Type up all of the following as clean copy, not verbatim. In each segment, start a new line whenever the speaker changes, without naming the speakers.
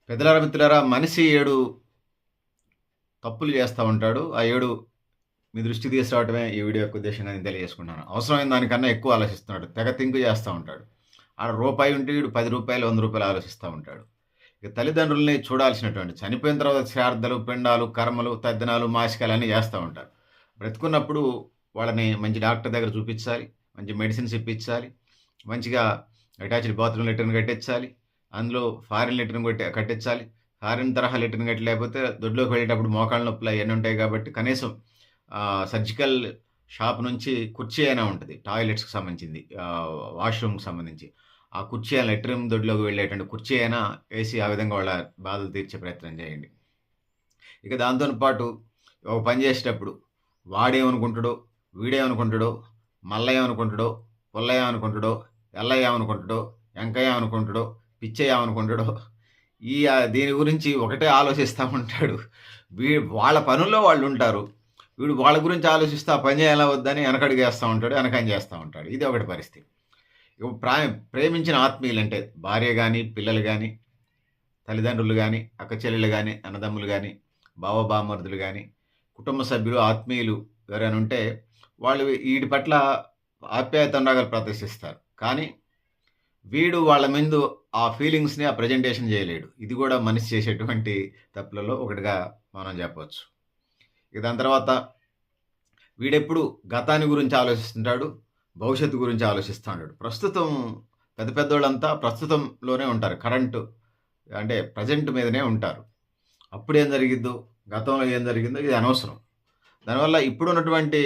పెద్దలారా మిత్రులారా మనిషి 7 తప్పులు చేస్తా ఉంటాడు. ఆ 7 మీ దృష్టికి తీసుకురావడమే ఈ వీడియో యొక్క ఉద్దేశంగా నేను తెలియజేసుకుంటున్నాను. అవసరమైన దానికన్నా ఎక్కువ ఆలోచిస్తున్నాడు. తెగ థింక్ చేస్తా ఉంటాడు. ఆడ రూపాయి ఉంటే ఈడు రూ. 10, రూ. 100 ఆలోచిస్తా ఉంటాడు. ఇక తల్లిదండ్రుల్ని చూడాల్సినటువంటి చనిపోయిన తర్వాత శ్రాద్ధలు, పిండాలు, కర్మలు, తద్దినాలు, మాసికాలు అన్నీ చేస్తా ఉంటారు. బ్రతికున్నప్పుడు వాళ్ళని మంచి డాక్టర్ దగ్గర చూపించాలి. మంచి మెడిసిన్స్ ఇప్పించాలి. మంచిగా అటాచ్డ్ బాత్రూమ్ లెట్రిన్ కట్టించాలి. అందులో ఫారిన్ లెట్రిన్ కట్టించాలి. ఫారిన్ తరహా లెట్రిన్ లేకపోతే దొడ్లోకి వెళ్ళేటప్పుడు మోకాళ్ళ నొప్పులు అయన్నీ ఉంటాయి కాబట్టి కనీసం సర్జికల్ షాప్ నుంచి కుర్చీ అయినా ఉంటది. టాయిలెట్స్‌కి సంబంధించింది. వాష్‌రూమ్‌కి సంబంధించి. ఆ కుర్చీ అయినా లెట్రిన్ దొడ్లోకి వెళ్ళేటువంటి కుర్చీ అయినా ఏసి ఆ విధంగా వాళ్ళ బాధలు తీర్చే ప్రయత్నం చేయండి. ఇక దాంతోని పాటు ఒక పని చేసేటప్పుడు వాడేమనుకుంటాడో, వీడేమనుకుంటాడో, మల్లయ్య ఏమనుకుంటాడో, పుల్లయ్య ఏమనుకుంటాడో, ఎల్లయ్య ఏమనుకుంటాడో, ఎంకయ్య ఏమనుకుంటాడో, పిచ్చయ్య ఏమనుకుంటాడో దీని గురించి ఒకటే ఆలోచిస్తా ఉంటాడు. వాళ్ళ పనుల్లో వాళ్ళుంటారు. వీడు వాళ్ళ గురించి ఆలోచిస్తూ ఆ పని చేయాలా వద్దని వెనకడుగేస్తా ఉంటాడు. వెనకంజ చేస్తా ఉంటాడు. ఇది ఒకటి పరిస్థితి. ఇక ప్రేమించిన ఆత్మీయులంటే భార్య గాని, పిల్లలు గాని, తల్లిదండ్రులు గాని, అక్క చెల్లెలు గాని, అన్నదమ్ములు గాని, బావబామరుదులు గాని, కుటుంబ సభ్యులు, ఆత్మీయులు ఎవరైనా ఉంటే వాళ్ళు ఈడి పట్ల ఆప్యాయత అనురాగాలు ప్రదర్శిస్తారు. కానీ వీడు వాళ్ళ ముందు ఆ ఫీలింగ్స్‌ని ఆ ప్రెజెంటేషన్ చేయలేడు. ఇది గూడా మనిషి చేసేటువంటి తప్పులలో ఒకటిగా మనం చెప్పొచ్చు. ఇక దాని తర్వాత వీడెప్పుడు గతాన్ని గురించి ఆలోచిస్తుంటాడు. భవిష్యత్తు గురించి ఆలోచిస్తా ఉంటాడు. ప్రస్తుతం పెద్ద పెద్దోళ్ళంతా ప్రస్తుతంలోనే ఉంటారు. కరెంటు అంటే ప్రెజెంట్ మీదనే ఉంటారు. అప్పుడేం జరిగిద్దో, గతంలో ఏం జరిగిందో ఇది అనవసరం. దానివల్ల ఇప్పుడున్నటువంటి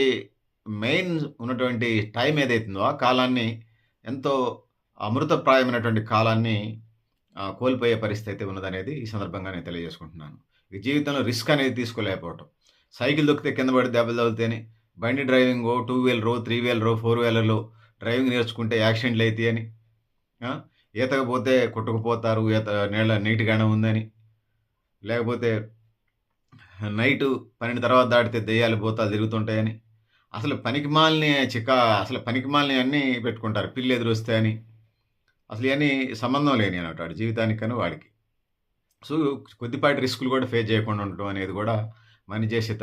మెయిన్ ఉన్నటువంటి టైం ఏదైతుందో ఆ కాలాన్ని ఎంతో అమృతప్రాయమైనటువంటి కాలాన్ని కోల్పోయే పరిస్థితి అయితే ఉన్నదనేది ఈ సందర్భంగా నేను తెలియజేసుకుంటున్నాను. ఈ జీవితంలో రిస్క్ అనేది తీసుకోలేకపోవటం. సైకిల్ దొక్కితే కింద పడి దెబ్బలు తగులుతాయని, బండి డ్రైవింగో, 2 వీలరో, 3 వీలరో, 4 వీలర్‌లో డ్రైవింగ్ నేర్చుకుంటే యాక్సిడెంట్‌లయితాయని, ఆ! ఈతకు పోతే కొట్టుకుపోతారు. నీటిగానే ఉందని, లేకపోతే నైటు 12 తర్వాత దాటితే దెయ్యాలు, భూతాలు తిరుగుతుంటాయని, అసలు పనికిమాలినయన్నీ పెట్టుకుంటారు. పిల్లెదురొస్తే అని. అసలు ఇయన్నీ సంబంధం లేనియనమాట వాడి జీవితానికను వాడికి. సో, కొద్దిపాటి రిస్కులు కూడా ఫేస్ చేయకుండా ఉండటం అనేది కూడా మనిషి చేసే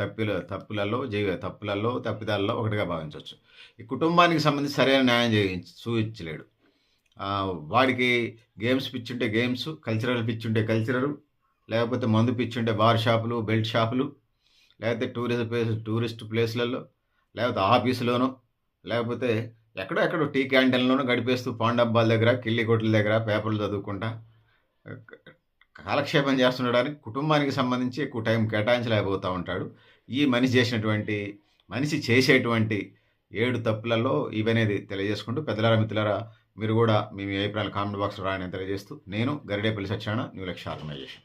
తప్పులలో, తప్పిదాల్లో ఒకటిగా భావించొచ్చు. ఈ కుటుంబానికి సంబంధించి సరైన న్యాయం చూయించలేడు. వాడికి గేమ్స్ పిచ్చుంటే గేమ్సు, కల్చరల్ పిచ్చుంటే కల్చరలు, లేకపోతే మందు పిచ్చుంటే బార్ షాపులు, బెల్ట్ షాపులు, లేకపోతే టూరిస్ట్ ప్లేస్‌లలో, లేకపోతే ఆఫీసులోనో, లేకపోతే ఎక్కడో టీ క్యాంటీన్‌లోనో గడిపేస్తూ పాన్ డబ్బాల దగ్గర, కిళ్ళి కొట్ల దగ్గర పేపర్లు చదువుకుంటా కాలక్షేపం చేస్తుండడానికి కుటుంబానికి సంబంధించి ఎక్కువ టైం కేటాయించలేకపోతా ఉంటాడు. ఈ మనిషి చేసేటువంటి 7 తప్పులలో ఇవనేది తెలియజేసుకుంటూ పెద్దలారా, మిత్రులారా మీరు కూడా మీ అభిప్రాయాలు కామెంట్ బాక్స్‌లో రాయని తెలియజేస్తూ నేను గరిడేపల్లి సత్యనారాయణ న్యూ లక్ష్య ఆర్గనైజేషన్.